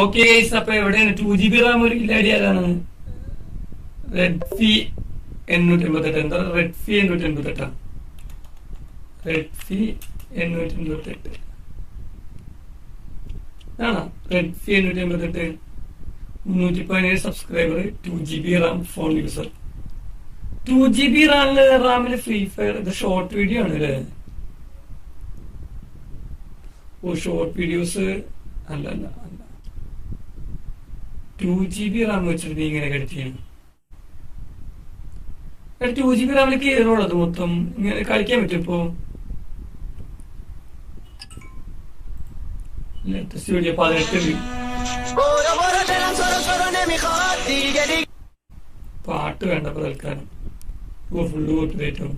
Okay guys, അപ്പൊ എവിടെയാണ് 2GB Ram ഒരു കില്ലാടി ആരാണ്? റെഡ്ഫി 888. എന്താ റെഡ്ഫി 888? റെഡ്ഫി 888 ആണോ? റെഡ്ഫി 888 317 subscriber, 2GB RAM phone user. 2GB റാമില് ഫ്രീ ഫയർ ഇത് ഷോർട്ട് വീഡിയോ ആണ് അല്ലേ? ഓ, ഷോർട്ട് വീഡിയോസ് അല്ല അല്ല അല്ല. 2GB റാം വെച്ചിട്ട് നീ ഇങ്ങനെ എഡിറ്റ് ചെയ്യണം? 2GB റാമിൽ കയറുള്ളത് മൊത്തം ഇങ്ങനെ കളിക്കാൻ പറ്റും ഇപ്പോ? ലേറ്റസ്റ്റ് വീഡിയോ 18 പാട്ട് വേണ്ട തൽക്കാലം. ഫുള്ള് കോപ്പിറൈറ്റ് ആവും.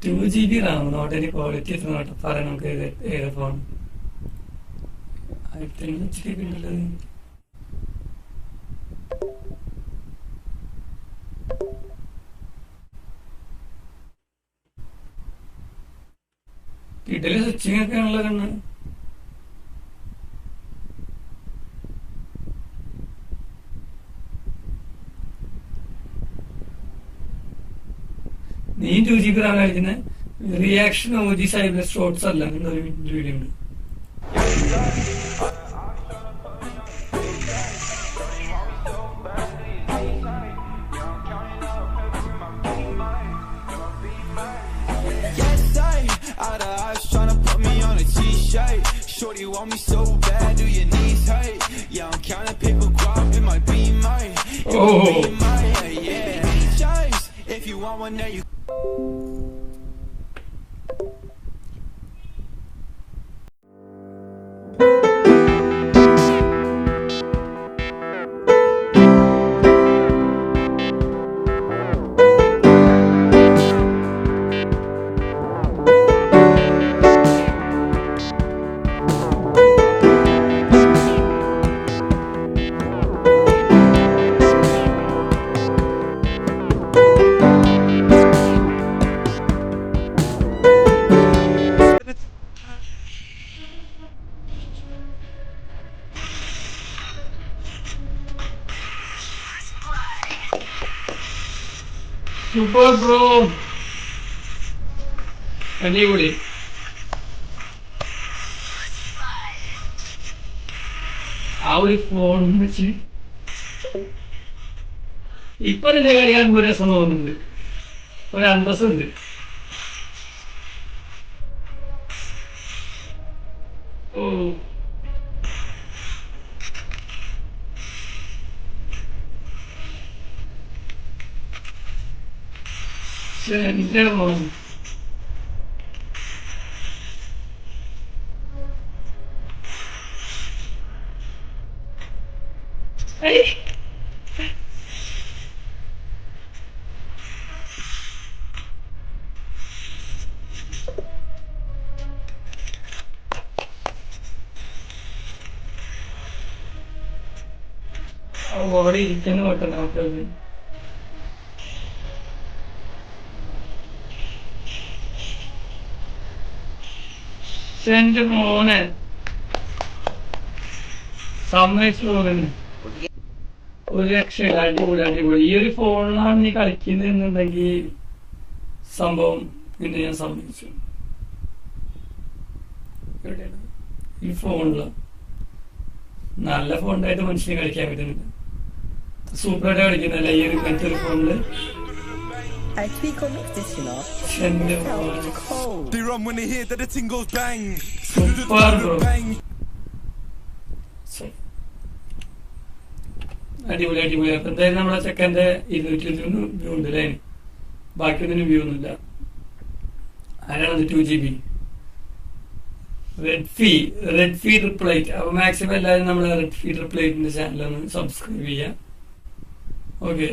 ടു GB റാം നോട്ടിന്റെ ക്വാളിറ്റി എത്ര നോട്ട് പറയാൻ നമുക്ക് ഏത് ഫോൺ? 1500 ഉണ്ടല്ലോ. ഇതില് സ്വിച്ചിങ് ഒക്കെ ആണല്ലോ കണ്ണ്. നീ 2GB റാം കളിക്കുന്ന റിയാക്ഷൻ ഓജി സൈബർ ഷോർട്സ് അല്ല, ഒരു വീഡിയോ ഉണ്ട്. Shorty want me so bad, do your knees hurt? Yeah, I'm counting paper guap, it might be mine. Oh, Yeah, choice. If you want one, now you. Super bro, അടിപൊളി. ആ ഒരു phone വെച്ച് ഇപ്പൊ എന്റെ കളിക്കാൻ ഒരു രസം തോന്നുന്നുണ്ട്, ഒരു അന്തസ്സുണ്ട്. ഓ, എന്റെ മോൻ അവിടെ ഇരിക്കുന്ന പെട്ടെന്ന് നമുക്ക് എന്റെ മോനെ സമ്മതിച്ചു പോകുന്നു. ഒരു രക്ഷയില്ല, അടിപൊളി അടിപൊളി. ഈ ഒരു ഫോണിലാണ് നീ കളിക്കുന്നത് എന്നുണ്ടെങ്കിൽ സംഭവം പിന്നെ ഞാൻ സമ്മതിച്ചു. എവിടെയാണ് ഈ ഫോണില്? നല്ല ഫോണിലായിട്ട് മനുഷ്യന് കളിക്കാൻ പറ്റുന്നില്ല. സൂപ്പറായിട്ട് കളിക്കുന്നല്ല ഈ ഒരു ഇങ്ങനത്തെ ഒരു ഫോണില്. They run when they hear that the thing goes bang. Super bro, അടിപൊളി അടിപൊളി. അപ്പൊ എന്തായാലും നമ്മളെ ചെക്കൻ്റെ 221 വ്യൂ ഉണ്ട് അല്ലേ? ബാക്കിയൊന്നും വ്യൂ ഒന്നുമില്ല. ആരാണത്? 2GB റെഡ്ഫി ട്രിപ്പിളൈറ്റ്. അപ്പൊ മാക്സിമം എല്ലാവരും നമ്മളെ റെഡ്ഫി ട്രിപ്പിളൈറ്റിന്റെ ചാനലൊന്ന് സബ്സ്ക്രൈബ് ചെയ്യാം. Okay,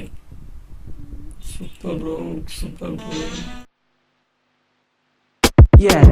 super bro, super bro. Yeah.